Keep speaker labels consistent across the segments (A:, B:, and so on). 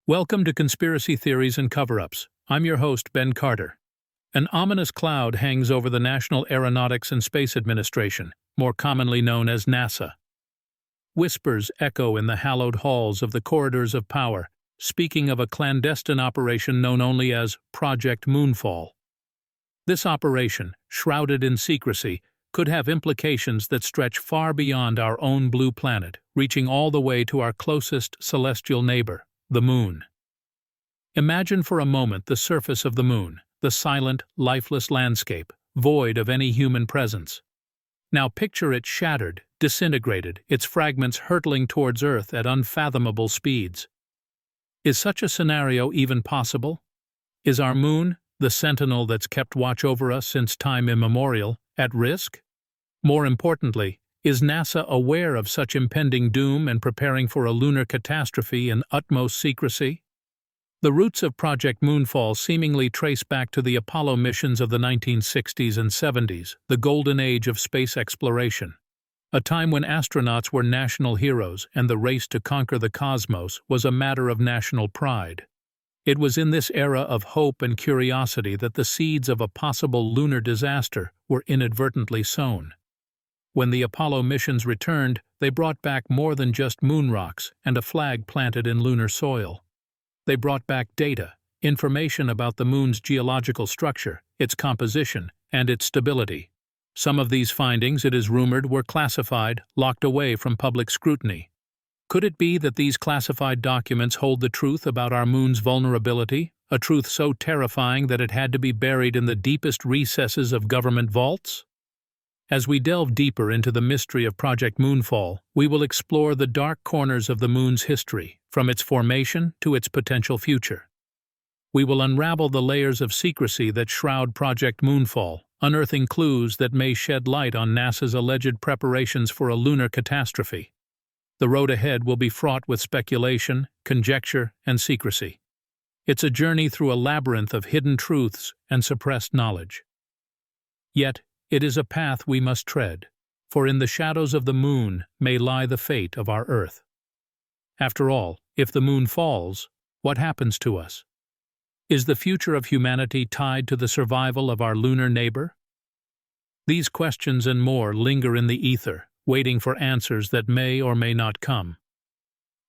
A: Welcome to Conspiracy Theories and Cover-Ups. I'm your host, Ben Carter. An ominous cloud hangs over the National Aeronautics and Space Administration, more commonly known as NASA. Whispers echo in the hallowed halls of the corridors of power, speaking of a clandestine operation known only as Project Moonfall. This operation, shrouded in secrecy, could have implications that stretch far beyond our own blue planet, reaching all the way to our closest celestial neighbor, the Moon. Imagine for a moment the surface of the Moon, the silent, lifeless landscape, void of any human presence. Now picture it shattered, disintegrated, its fragments hurtling towards Earth at unfathomable speeds. Is such a scenario even possible? Is our Moon, the sentinel that's kept watch over us since time immemorial, at risk? More importantly, is NASA aware of such impending doom and preparing for a lunar catastrophe in utmost secrecy? The roots of Project Moonfall seemingly trace back to the Apollo missions of the 1960s and 70s, the golden age of space exploration. A time when astronauts were national heroes and the race to conquer the cosmos was a matter of national pride. It was in this era of hope and curiosity that the seeds of a possible lunar disaster were inadvertently sown. When the Apollo missions returned, they brought back more than just moon rocks and a flag planted in lunar soil. They brought back data, information about the Moon's geological structure, its composition, and its stability. Some of these findings, it is rumored, were classified, locked away from public scrutiny. Could it be that these classified documents hold the truth about our Moon's vulnerability, a truth so terrifying that it had to be buried in the deepest recesses of government vaults? As we delve deeper into the mystery of Project Moonfall, we will explore the dark corners of the Moon's history, from its formation to its potential future. We will unravel the layers of secrecy that shroud Project Moonfall, unearthing clues that may shed light on NASA's alleged preparations for a lunar catastrophe. The road ahead will be fraught with speculation, conjecture, and secrecy. It's a journey through a labyrinth of hidden truths and suppressed knowledge. Yet, it is a path we must tread, for in the shadows of the Moon may lie the fate of our Earth. After all, if the Moon falls, what happens to us? Is the future of humanity tied to the survival of our lunar neighbor? These questions and more linger in the ether, waiting for answers that may or may not come.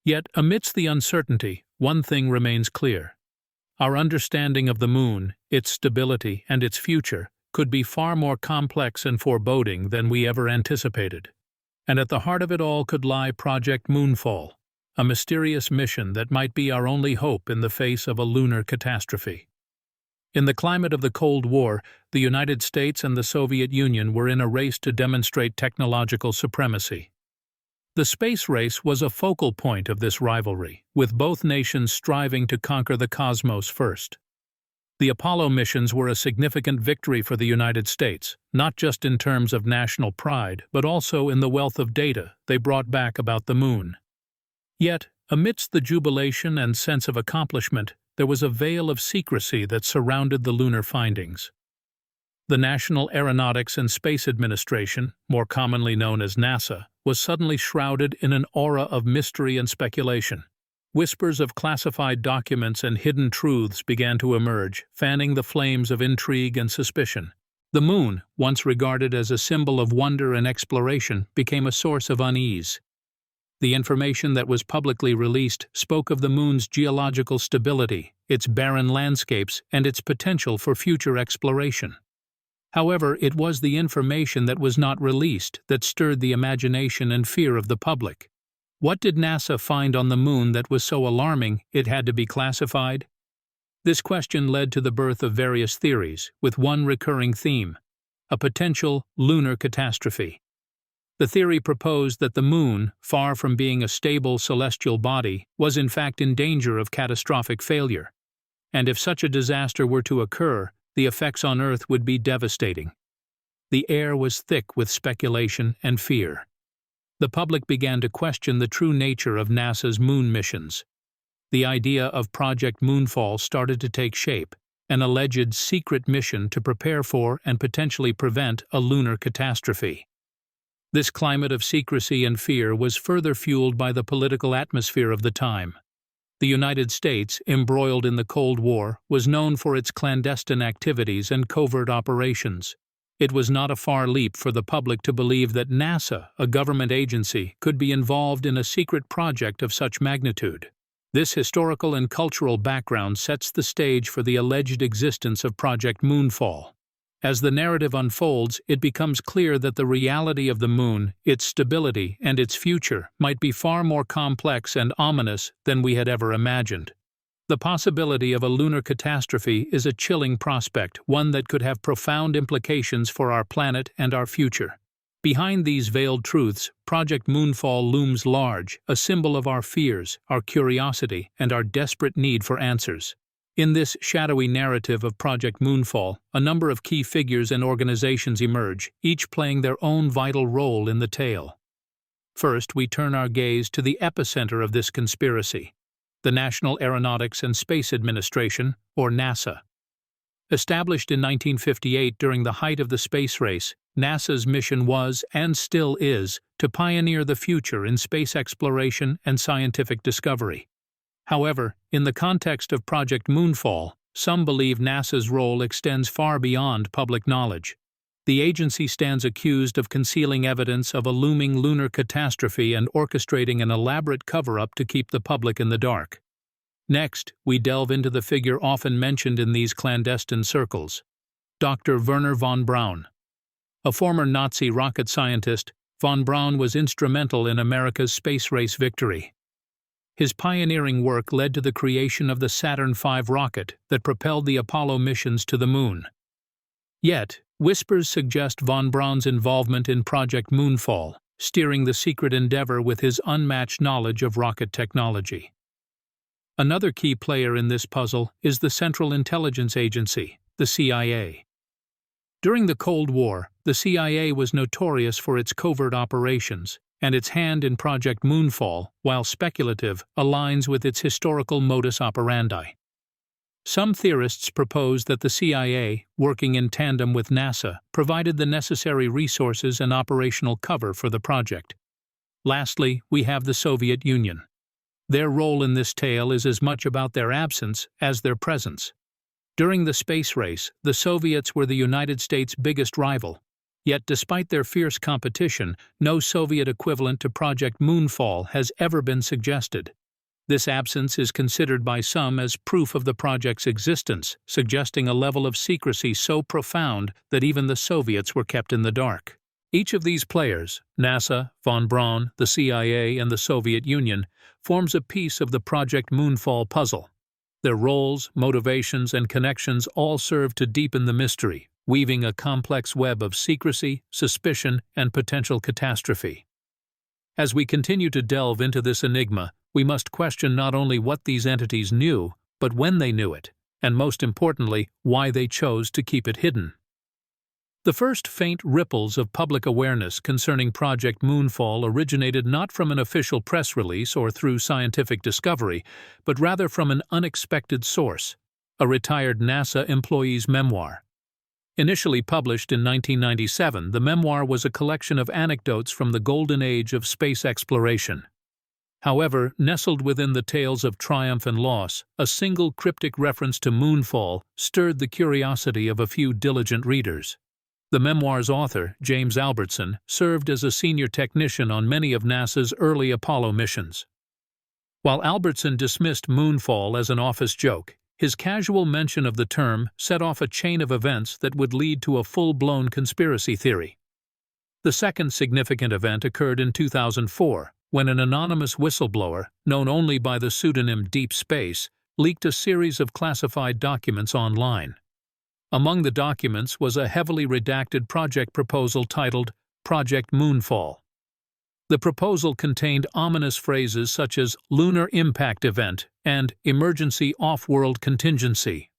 A: Yet, amidst the uncertainty, one thing remains clear. Our understanding of the Moon, its stability, and its future could be far more complex and foreboding than we ever anticipated. And at the heart of it all could lie Project Moonfall, a mysterious mission that might be our only hope in the face of a lunar catastrophe. In the climate of the Cold War, the United States and the Soviet Union were in a race to demonstrate technological supremacy. The space race was a focal point of this rivalry, with both nations striving to conquer the cosmos first. The Apollo missions were a significant victory for the United States, not just in terms of national pride, but also in the wealth of data they brought back about the Moon. Yet, amidst the jubilation and sense of accomplishment, there was a veil of secrecy that surrounded the lunar findings. The National Aeronautics and Space Administration, more commonly known as NASA, was suddenly shrouded in an aura of mystery and speculation. Whispers of classified documents and hidden truths began to emerge, fanning the flames of intrigue and suspicion. The Moon, once regarded as a symbol of wonder and exploration, became a source of unease. The information that was publicly released spoke of the Moon's geological stability, its barren landscapes, and its potential for future exploration. However, it was the information that was not released that stirred the imagination and fear of the public. What did NASA find on the Moon that was so alarming it had to be classified? This question led to the birth of various theories, with one recurring theme: a potential lunar catastrophe. The theory proposed that the Moon, far from being a stable celestial body, was in fact in danger of catastrophic failure. And if such a disaster were to occur, the effects on Earth would be devastating. The air was thick with speculation and fear. The public began to question the true nature of NASA's Moon missions. The idea of Project Moonfall started to take shape, an alleged secret mission to prepare for and potentially prevent a lunar catastrophe. This climate of secrecy and fear was further fueled by the political atmosphere of the time. The United States, embroiled in the Cold War, was known for its clandestine activities and covert operations. It was not a far leap for the public to believe that NASA, a government agency, could be involved in a secret project of such magnitude. This historical and cultural background sets the stage for the alleged existence of Project Moonfall. As the narrative unfolds, it becomes clear that the reality of the moon, its stability, and its future might be far more complex and ominous than we had ever imagined. The possibility of a lunar catastrophe is a chilling prospect, one that could have profound implications for our planet and our future. Behind these veiled truths, Project Moonfall looms large, a symbol of our fears, our curiosity, and our desperate need for answers. In this shadowy narrative of Project Moonfall, a number of key figures and organizations emerge, each playing their own vital role in the tale. First, we turn our gaze to the epicenter of this conspiracy: the National Aeronautics and Space Administration, or NASA. Established in 1958 during the height of the space race, NASA's mission was, and still is, to pioneer the future in space exploration and scientific discovery. However, in the context of Project Moonfall, some believe NASA's role extends far beyond public knowledge. The agency stands accused of concealing evidence of a looming lunar catastrophe and orchestrating an elaborate cover-up to keep the public in the dark. Next, we delve into the figure often mentioned in these clandestine circles: Dr. Wernher von Braun. A former Nazi rocket scientist, von Braun was instrumental in America's space race victory. His pioneering work led to the creation of the Saturn V rocket that propelled the Apollo missions to the moon. Yet, whispers suggest von Braun's involvement in Project Moonfall, steering the secret endeavor with his unmatched knowledge of rocket technology. Another key player in this puzzle is the Central Intelligence Agency, the CIA. During the Cold War, the CIA was notorious for its covert operations, and its hand in Project Moonfall, while speculative, aligns with its historical modus operandi. Some theorists propose that the CIA, working in tandem with NASA, provided the necessary resources and operational cover for the project. Lastly, we have the Soviet Union. Their role in this tale is as much about their absence as their presence. During the space race, the Soviets were the United States' biggest rival. Yet despite their fierce competition, no Soviet equivalent to Project Moonfall has ever been suggested. This absence is considered by some as proof of the project's existence, suggesting a level of secrecy so profound that even the Soviets were kept in the dark. Each of these players, NASA, von Braun, the CIA, and the Soviet Union, forms a piece of the Project Moonfall puzzle. Their roles, motivations, and connections all serve to deepen the mystery, weaving a complex web of secrecy, suspicion, and potential catastrophe. As we continue to delve into this enigma, we must question not only what these entities knew, but when they knew it, and most importantly, why they chose to keep it hidden. The first faint ripples of public awareness concerning Project Moonfall originated not from an official press release or through scientific discovery, but rather from an unexpected source: a retired NASA employee's memoir. Initially published in 1997, the memoir was a collection of anecdotes from the golden age of space exploration. However, nestled within the tales of triumph and loss, a single cryptic reference to Moonfall stirred the curiosity of a few diligent readers. The memoir's author, James Albertson, served as a senior technician on many of NASA's early Apollo missions. While Albertson dismissed Moonfall as an office joke, his casual mention of the term set off a chain of events that would lead to a full-blown conspiracy theory. The second significant event occurred in 2004, when an anonymous whistleblower, known only by the pseudonym Deep Space, leaked a series of classified documents online. Among the documents was a heavily redacted project proposal titled Project Moonfall. The proposal contained ominous phrases such as lunar impact event and emergency off-world contingency.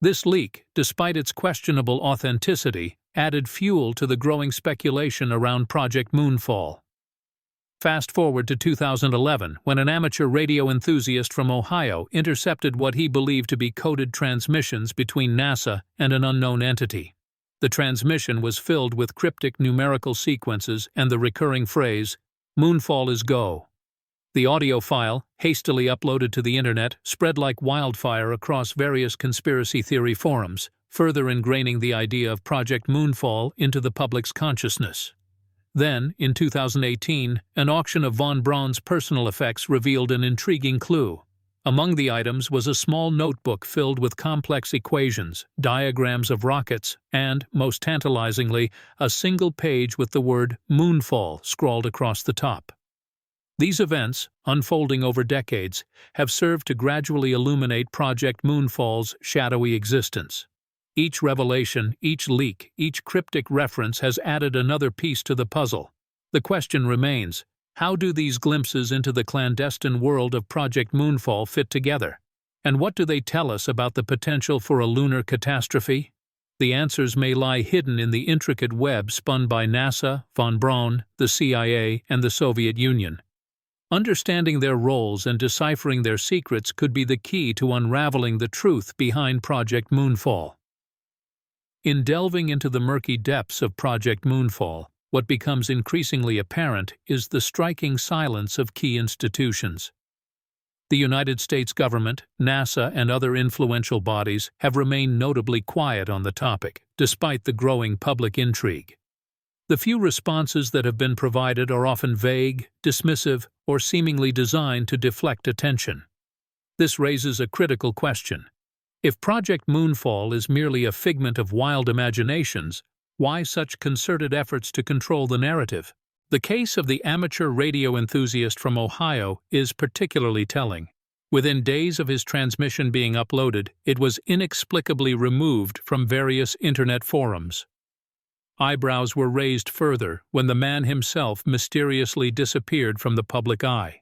A: This leak, despite its questionable authenticity, added fuel to the growing speculation around Project Moonfall. Fast forward to 2011, when an amateur radio enthusiast from Ohio intercepted what he believed to be coded transmissions between NASA and an unknown entity. The transmission was filled with cryptic numerical sequences and the recurring phrase, "Moonfall is go." The audio file, hastily uploaded to the internet, spread like wildfire across various conspiracy theory forums, further ingraining the idea of Project Moonfall into the public's consciousness. Then, in 2018, an auction of von Braun's personal effects revealed an intriguing clue. Among the items was a small notebook filled with complex equations, diagrams of rockets, and, most tantalizingly, a single page with the word Moonfall scrawled across the top. These events, unfolding over decades, have served to gradually illuminate Project Moonfall's shadowy existence. Each revelation, each leak, each cryptic reference has added another piece to the puzzle. The question remains: how do these glimpses into the clandestine world of Project Moonfall fit together? And what do they tell us about the potential for a lunar catastrophe? The answers may lie hidden in the intricate web spun by NASA, von Braun, the CIA, and the Soviet Union. Understanding their roles and deciphering their secrets could be the key to unraveling the truth behind Project Moonfall. In delving into the murky depths of Project Moonfall, what becomes increasingly apparent is the striking silence of key institutions. The United States government, NASA, and other influential bodies have remained notably quiet on the topic, despite the growing public intrigue. The few responses that have been provided are often vague, dismissive, or seemingly designed to deflect attention. This raises a critical question. If Project Moonfall is merely a figment of wild imaginations, why such concerted efforts to control the narrative? The case of the amateur radio enthusiast from Ohio is particularly telling. Within days of his transmission being uploaded, it was inexplicably removed from various internet forums. Eyebrows were raised further when the man himself mysteriously disappeared from the public eye.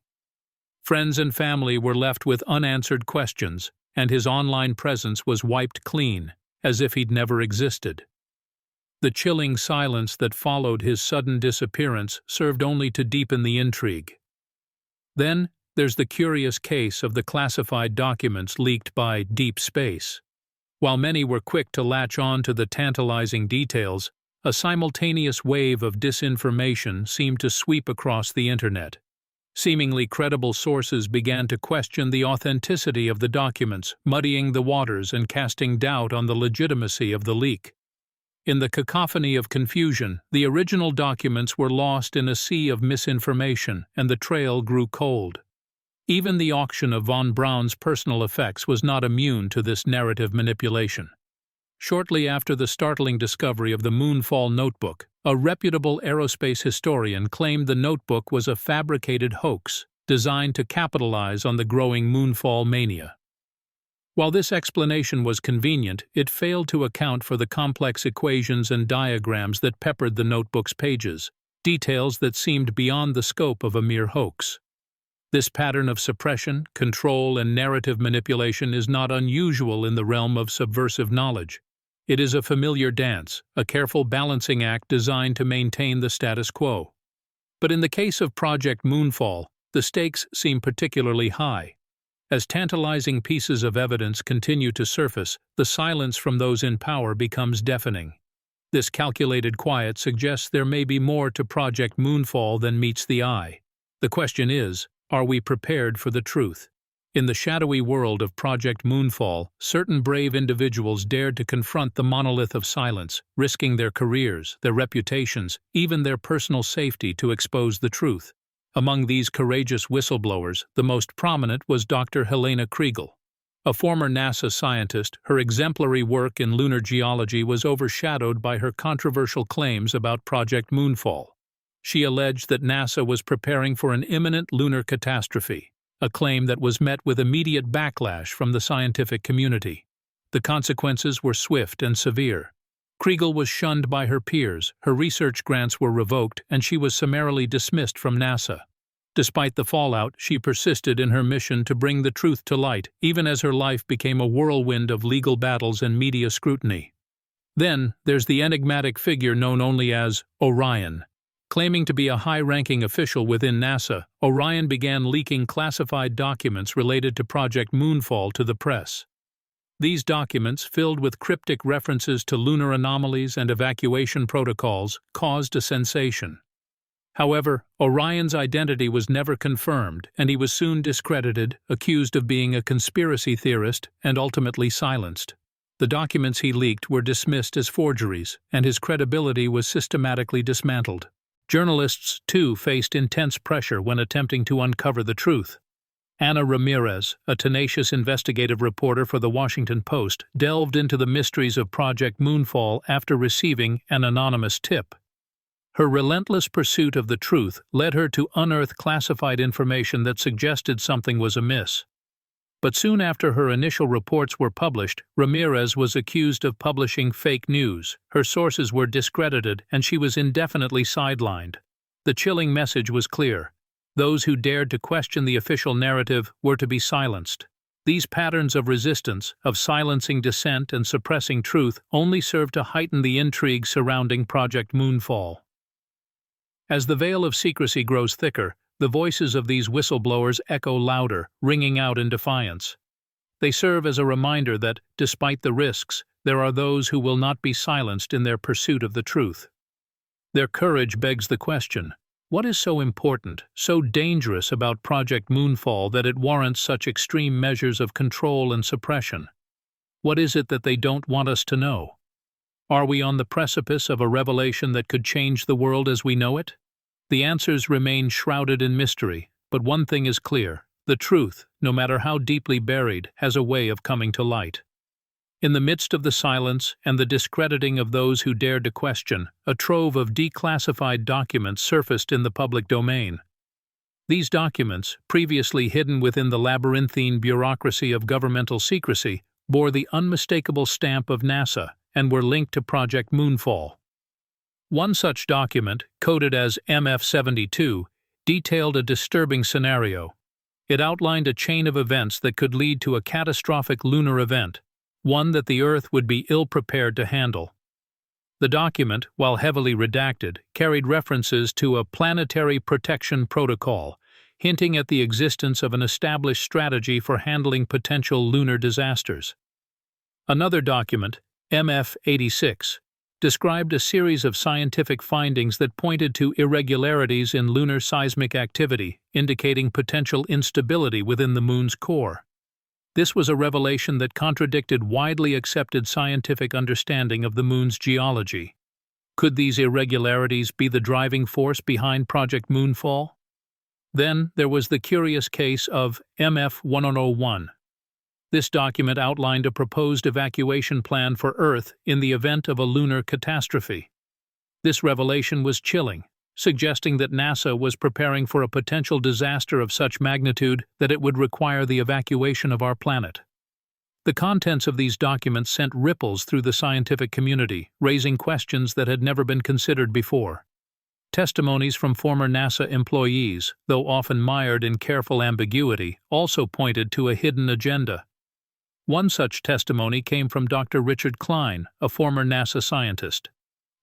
A: Friends and family were left with unanswered questions, and his online presence was wiped clean, as if he'd never existed. The chilling silence that followed his sudden disappearance served only to deepen the intrigue. Then, there's the curious case of the classified documents leaked by Deep Space. While many were quick to latch on to the tantalizing details, a simultaneous wave of disinformation seemed to sweep across the internet. Seemingly credible sources began to question the authenticity of the documents, muddying the waters and casting doubt on the legitimacy of the leak. In the cacophony of confusion, the original documents were lost in a sea of misinformation, and the trail grew cold. Even the auction of von Braun's personal effects was not immune to this narrative manipulation. Shortly after the startling discovery of the Moonfall notebook, a reputable aerospace historian claimed the notebook was a fabricated hoax designed to capitalize on the growing Moonfall mania. While this explanation was convenient, it failed to account for the complex equations and diagrams that peppered the notebook's pages, details that seemed beyond the scope of a mere hoax. This pattern of suppression, control, and narrative manipulation is not unusual in the realm of subversive knowledge. It is a familiar dance, a careful balancing act designed to maintain the status quo. But in the case of Project Moonfall, the stakes seem particularly high. As tantalizing pieces of evidence continue to surface, the silence from those in power becomes deafening. This calculated quiet suggests there may be more to Project Moonfall than meets the eye. The question is, are we prepared for the truth? In the shadowy world of Project Moonfall, certain brave individuals dared to confront the monolith of silence, risking their careers, their reputations, even their personal safety to expose the truth. Among these courageous whistleblowers, the most prominent was Dr. Helena Kriegel. A former NASA scientist, her exemplary work in lunar geology was overshadowed by her controversial claims about Project Moonfall. She alleged that NASA was preparing for an imminent lunar catastrophe, a claim that was met with immediate backlash from the scientific community. The consequences were swift and severe. Kriegel was shunned by her peers, her research grants were revoked, and she was summarily dismissed from NASA. Despite the fallout, she persisted in her mission to bring the truth to light, even as her life became a whirlwind of legal battles and media scrutiny. Then, there's the enigmatic figure known only as Orion. Claiming to be a high-ranking official within NASA, Orion began leaking classified documents related to Project Moonfall to the press. These documents, filled with cryptic references to lunar anomalies and evacuation protocols, caused a sensation. However, Orion's identity was never confirmed, and he was soon discredited, accused of being a conspiracy theorist, and ultimately silenced. The documents he leaked were dismissed as forgeries, and his credibility was systematically dismantled. Journalists, too, faced intense pressure when attempting to uncover the truth. Ana Ramirez, a tenacious investigative reporter for The Washington Post, delved into the mysteries of Project Moonfall after receiving an anonymous tip. Her relentless pursuit of the truth led her to unearth classified information that suggested something was amiss. But soon after her initial reports were published, Ramirez was accused of publishing fake news. Her sources were discredited, and she was indefinitely sidelined. The chilling message was clear. Those who dared to question the official narrative were to be silenced. These patterns of resistance, of silencing dissent and suppressing truth, only served to heighten the intrigue surrounding Project Moonfall. As the veil of secrecy grows thicker, the voices of these whistleblowers echo louder, ringing out in defiance. They serve as a reminder that, despite the risks, there are those who will not be silenced in their pursuit of the truth. Their courage begs the question: what is so important, so dangerous about Project Moonfall that it warrants such extreme measures of control and suppression? What is it that they don't want us to know? Are we on the precipice of a revelation that could change the world as we know it? The answers remain shrouded in mystery, but one thing is clear: the truth, no matter how deeply buried, has a way of coming to light. In the midst of the silence and the discrediting of those who dared to question, a trove of declassified documents surfaced in the public domain. These documents, previously hidden within the labyrinthine bureaucracy of governmental secrecy, bore the unmistakable stamp of NASA and were linked to Project Moonfall. One such document, coded as MF72, detailed a disturbing scenario. It outlined a chain of events that could lead to a catastrophic lunar event, one that the Earth would be ill-prepared to handle. The document, while heavily redacted, carried references to a planetary protection protocol, hinting at the existence of an established strategy for handling potential lunar disasters. Another document, MF86, described a series of scientific findings that pointed to irregularities in lunar seismic activity, indicating potential instability within the Moon's core. This was a revelation that contradicted widely accepted scientific understanding of the Moon's geology. Could these irregularities be the driving force behind Project Moonfall? Then there was the curious case of MF1001. This document outlined a proposed evacuation plan for Earth in the event of a lunar catastrophe. This revelation was chilling, suggesting that NASA was preparing for a potential disaster of such magnitude that it would require the evacuation of our planet. The contents of these documents sent ripples through the scientific community, raising questions that had never been considered before. Testimonies from former NASA employees, though often mired in careful ambiguity, also pointed to a hidden agenda. One such testimony came from Dr. Richard Klein, a former NASA scientist.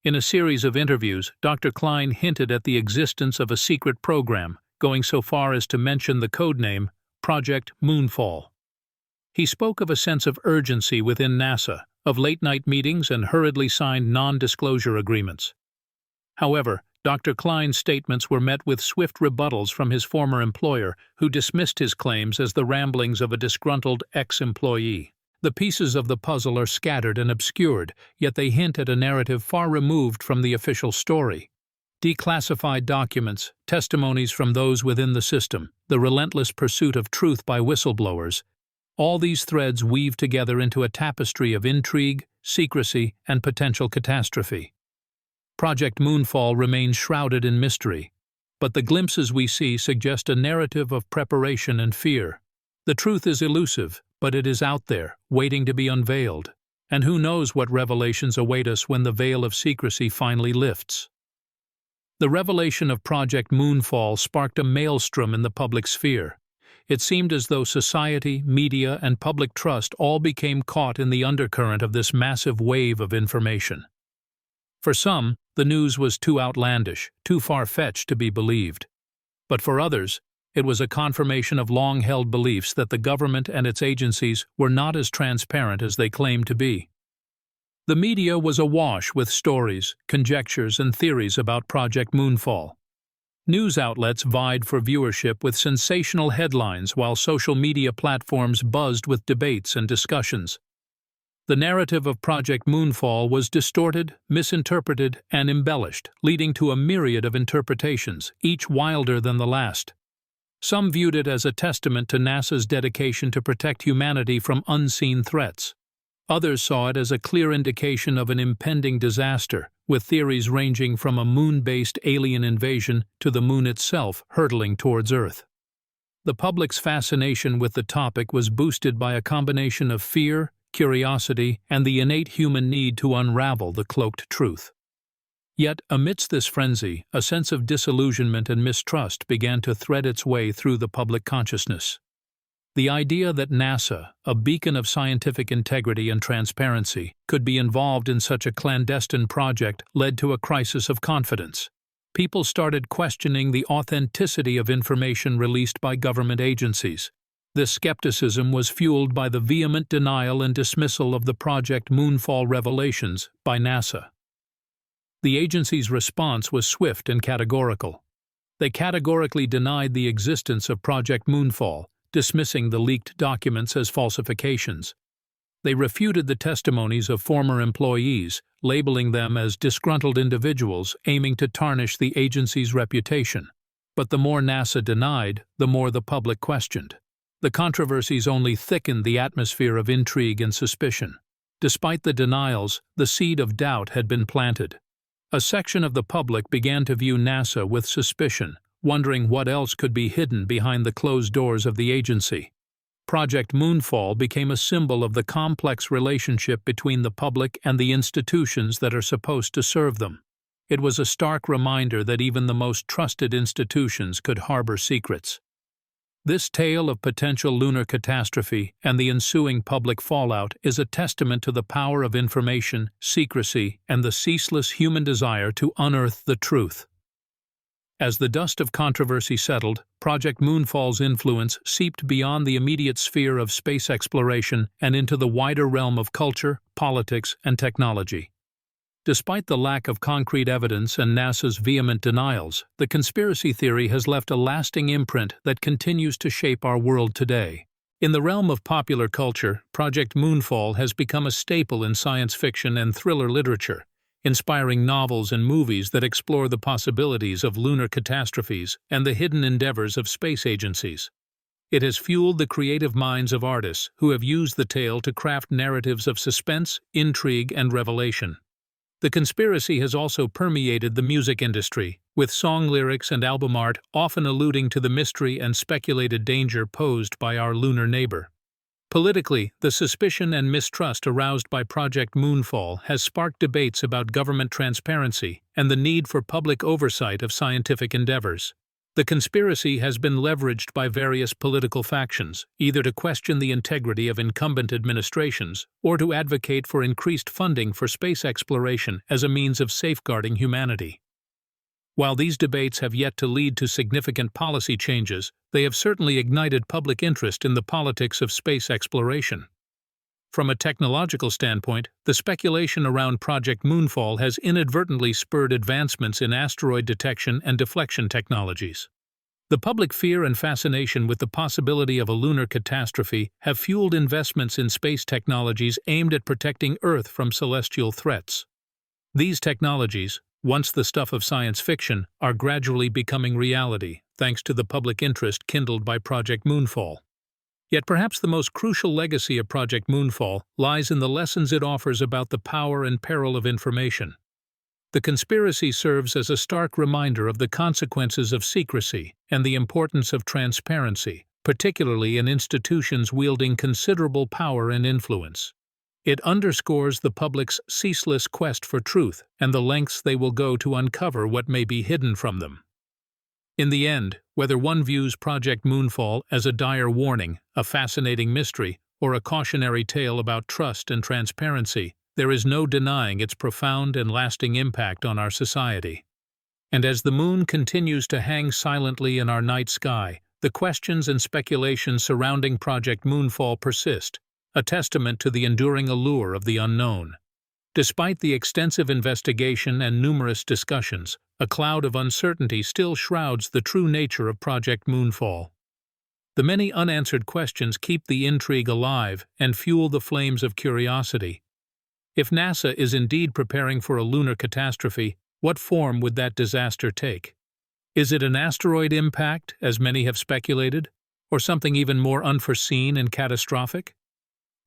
A: In a series of interviews, Dr. Klein hinted at the existence of a secret program, going so far as to mention the codename Project Moonfall. He spoke of a sense of urgency within NASA, of late-night meetings and hurriedly signed non-disclosure agreements. However, Dr. Klein's statements were met with swift rebuttals from his former employer, who dismissed his claims as the ramblings of a disgruntled ex-employee. The pieces of the puzzle are scattered and obscured, yet they hint at a narrative far removed from the official story. Declassified documents, testimonies from those within the system, the relentless pursuit of truth by whistleblowers, all these threads weave together into a tapestry of intrigue, secrecy, and potential catastrophe. Project Moonfall remains shrouded in mystery, but the glimpses we see suggest a narrative of preparation and fear. The truth is elusive, but it is out there, waiting to be unveiled, and who knows what revelations await us when the veil of secrecy finally lifts. The revelation of Project Moonfall sparked a maelstrom in the public sphere. It seemed as though society, media, and public trust all became caught in the undercurrent of this massive wave of information. For some, the news was too outlandish, too far-fetched to be believed. But for others, it was a confirmation of long-held beliefs that the government and its agencies were not as transparent as they claimed to be. The media was awash with stories, conjectures, and theories about Project Moonfall. News outlets vied for viewership with sensational headlines while social media platforms buzzed with debates and discussions. The narrative of Project Moonfall was distorted, misinterpreted, and embellished, leading to a myriad of interpretations, each wilder than the last. Some viewed it as a testament to NASA's dedication to protect humanity from unseen threats. Others saw it as a clear indication of an impending disaster, with theories ranging from a moon-based alien invasion to the moon itself hurtling towards Earth. The public's fascination with the topic was boosted by a combination of fear, curiosity, and the innate human need to unravel the cloaked truth. Yet, amidst this frenzy, a sense of disillusionment and mistrust began to thread its way through the public consciousness. The idea that NASA, a beacon of scientific integrity and transparency, could be involved in such a clandestine project led to a crisis of confidence. People started questioning the authenticity of information released by government agencies. This skepticism was fueled by the vehement denial and dismissal of the Project Moonfall revelations by NASA. The agency's response was swift and categorical. They categorically denied the existence of Project Moonfall, dismissing the leaked documents as falsifications. They refuted the testimonies of former employees, labeling them as disgruntled individuals aiming to tarnish the agency's reputation. But the more NASA denied, the more the public questioned. The controversies only thickened the atmosphere of intrigue and suspicion. Despite the denials, the seed of doubt had been planted. A section of the public began to view NASA with suspicion, wondering what else could be hidden behind the closed doors of the agency. Project Moonfall became a symbol of the complex relationship between the public and the institutions that are supposed to serve them. It was a stark reminder that even the most trusted institutions could harbor secrets. This tale of potential lunar catastrophe and the ensuing public fallout is a testament to the power of information, secrecy, and the ceaseless human desire to unearth the truth. As the dust of controversy settled, Project Moonfall's influence seeped beyond the immediate sphere of space exploration and into the wider realm of culture, politics, and technology. Despite the lack of concrete evidence and NASA's vehement denials, the conspiracy theory has left a lasting imprint that continues to shape our world today. In the realm of popular culture, Project Moonfall has become a staple in science fiction and thriller literature, inspiring novels and movies that explore the possibilities of lunar catastrophes and the hidden endeavors of space agencies. It has fueled the creative minds of artists who have used the tale to craft narratives of suspense, intrigue, and revelation. The conspiracy has also permeated the music industry, with song lyrics and album art often alluding to the mystery and speculated danger posed by our lunar neighbor. Politically, the suspicion and mistrust aroused by Project Moonfall has sparked debates about government transparency and the need for public oversight of scientific endeavors. The conspiracy has been leveraged by various political factions, either to question the integrity of incumbent administrations or to advocate for increased funding for space exploration as a means of safeguarding humanity. While these debates have yet to lead to significant policy changes, they have certainly ignited public interest in the politics of space exploration. From a technological standpoint, the speculation around Project Moonfall has inadvertently spurred advancements in asteroid detection and deflection technologies. The public fear and fascination with the possibility of a lunar catastrophe have fueled investments in space technologies aimed at protecting Earth from celestial threats. These technologies, once the stuff of science fiction, are gradually becoming reality, thanks to the public interest kindled by Project Moonfall. Yet perhaps the most crucial legacy of Project Moonfall lies in the lessons it offers about the power and peril of information. The conspiracy serves as a stark reminder of the consequences of secrecy and the importance of transparency, particularly in institutions wielding considerable power and influence. It underscores the public's ceaseless quest for truth and the lengths they will go to uncover what may be hidden from them. In the end, whether one views Project Moonfall as a dire warning, a fascinating mystery, or a cautionary tale about trust and transparency, there is no denying its profound and lasting impact on our society. And as the moon continues to hang silently in our night sky, the questions and speculations surrounding Project Moonfall persist, a testament to the enduring allure of the unknown. Despite the extensive investigation and numerous discussions, a cloud of uncertainty still shrouds the true nature of Project Moonfall. The many unanswered questions keep the intrigue alive and fuel the flames of curiosity. If NASA is indeed preparing for a lunar catastrophe, what form would that disaster take? Is it an asteroid impact, as many have speculated, or something even more unforeseen and catastrophic?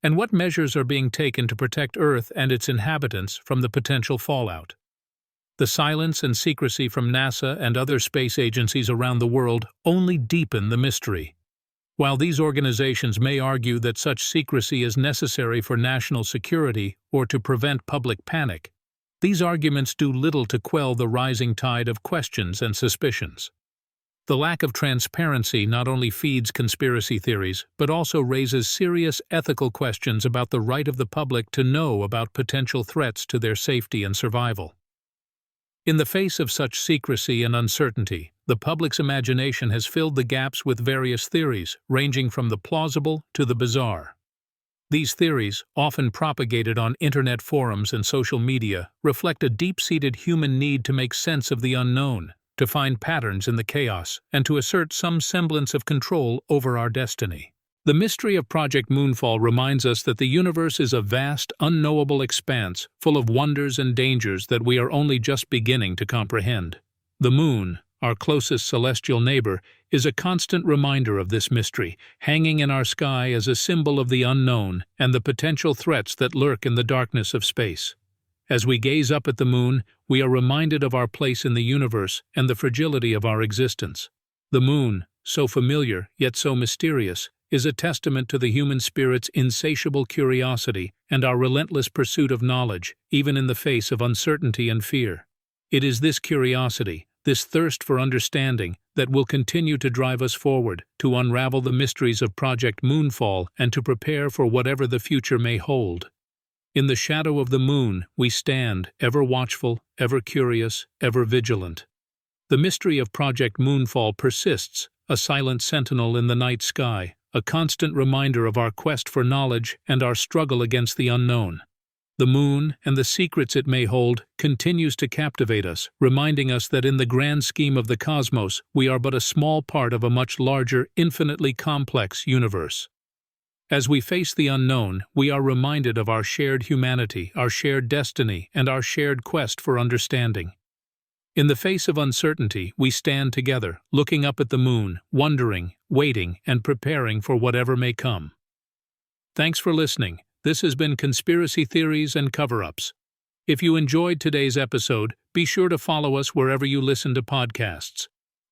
A: And what measures are being taken to protect Earth and its inhabitants from the potential fallout? The silence and secrecy from NASA and other space agencies around the world only deepen the mystery. While these organizations may argue that such secrecy is necessary for national security or to prevent public panic, these arguments do little to quell the rising tide of questions and suspicions. The lack of transparency not only feeds conspiracy theories, but also raises serious ethical questions about the right of the public to know about potential threats to their safety and survival. In the face of such secrecy and uncertainty, the public's imagination has filled the gaps with various theories, ranging from the plausible to the bizarre. These theories, often propagated on internet forums and social media, reflect a deep-seated human need to make sense of the unknown, to find patterns in the chaos, and to assert some semblance of control over our destiny. The mystery of Project Moonfall reminds us that the universe is a vast, unknowable expanse full of wonders and dangers that we are only just beginning to comprehend. The Moon, our closest celestial neighbor, is a constant reminder of this mystery, hanging in our sky as a symbol of the unknown and the potential threats that lurk in the darkness of space. As we gaze up at the Moon, we are reminded of our place in the universe and the fragility of our existence. The Moon, so familiar yet so mysterious, is a testament to the human spirit's insatiable curiosity and our relentless pursuit of knowledge, even in the face of uncertainty and fear. It is this curiosity, this thirst for understanding, that will continue to drive us forward, to unravel the mysteries of Project Moonfall and to prepare for whatever the future may hold. In the shadow of the Moon, we stand, ever watchful, ever curious, ever vigilant. The mystery of Project Moonfall persists, a silent sentinel in the night sky, a constant reminder of our quest for knowledge and our struggle against the unknown. The Moon, and the secrets it may hold, continues to captivate us, reminding us that in the grand scheme of the cosmos, we are but a small part of a much larger, infinitely complex universe. As we face the unknown, we are reminded of our shared humanity, our shared destiny, and our shared quest for understanding. In the face of uncertainty, we stand together, looking up at the Moon, wondering, waiting, and preparing for whatever may come. Thanks for listening. This has been Conspiracy Theories and Cover-Ups. If you enjoyed today's episode, be sure to follow us wherever you listen to podcasts.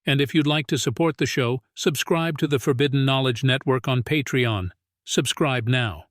A: And if you'd like to support the show, subscribe to the Forbidden Knowledge Network on Patreon. Subscribe now.